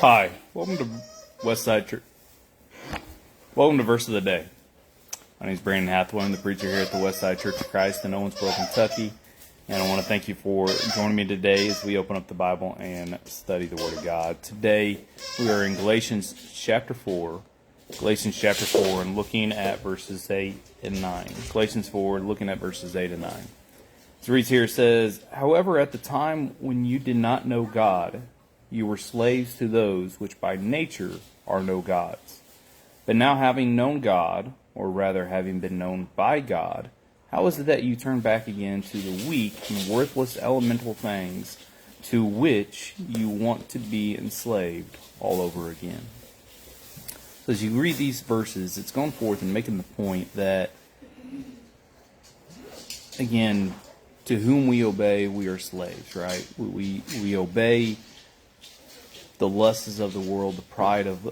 Hi, welcome to Westside Church. Welcome to Verse of the Day. My name is Brandon Hathaway. I'm the preacher here at the Westside Church of Christ in Owensboro, Kentucky. And I want to thank you for joining me today as we open up the Bible and study the Word of God. Today we are in Galatians chapter 4. Galatians chapter 4 and looking at verses 8 and 9. Galatians 4, looking at verses 8 and 9. It reads here, it says, "However, at the time when you did not know God, you were slaves to those which by nature are no gods. But now having known God, or rather having been known by God, how is it that you turn back again to the weak and worthless elemental things to which you want to be enslaved all over again?" So as you read these verses, it's going forth and making the point that, again, to whom we obey, we are slaves, right? We obey the lusts of the world, the pride of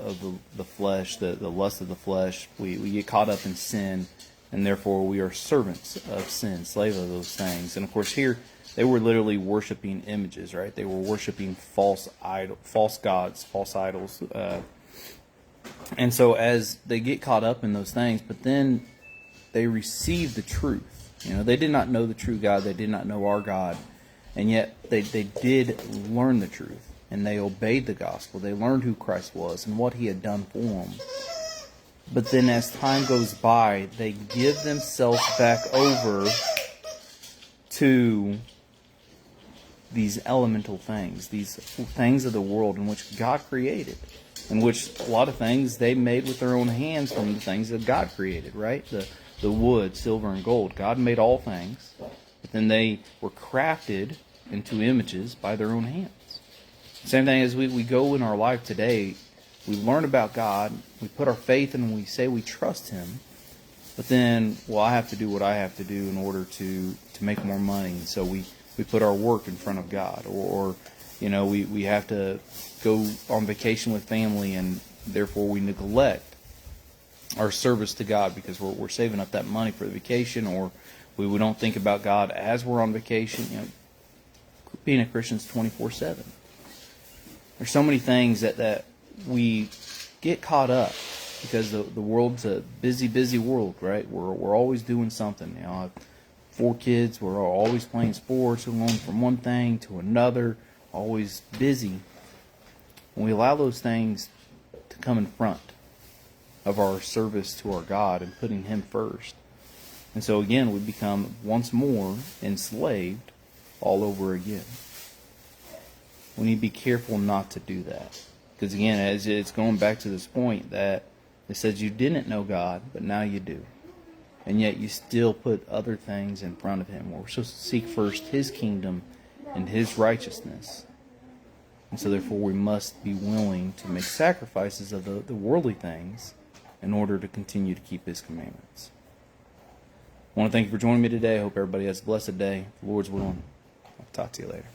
the flesh, the lust of the flesh. We get caught up in sin, and therefore we are servants of sin, slave of those things. And of course here, they were literally worshiping images, right? They were worshiping false gods, false idols. And so as they get caught up in those things, but then they receive the truth. You know, they did not know the true God. They did not know our God. And yet they did learn the truth. And they obeyed the gospel. They learned who Christ was and what He had done for them. But then as time goes by, they give themselves back over to these elemental things, these things of the world in which God created, in which a lot of things they made with their own hands from the things that God created, right? The wood, silver, and gold. God made all things, but then they were crafted into images by their own hands. Same thing as we go in our life today, we learn about God, we put our faith in Him, we say we trust Him, but then, well, I have to do what I have to do in order to make more money, and so we put our work in front of God, or you know, we have to go on vacation with family, and therefore we neglect our service to God because we're saving up that money for the vacation, or we don't think about God as we're on vacation. You know, being a Christian is 24/7. There's so many things that we get caught up because the world's a busy world, right? We're always doing something. You know, I have 4 kids. We're always playing sports. We're going from one thing to another, always busy. When we allow those things to come in front of our service to our God and putting Him first. And so again, we become once more enslaved all over again. We need to be careful not to do that. Because again, as it's going back to this point that it says you didn't know God, but now you do. And yet you still put other things in front of Him. We're supposed to seek first His kingdom and His righteousness. And so therefore we must be willing to make sacrifices of the worldly things in order to continue to keep His commandments. I want to thank you for joining me today. I hope everybody has a blessed day. If the Lord's willing, I'll talk to you later.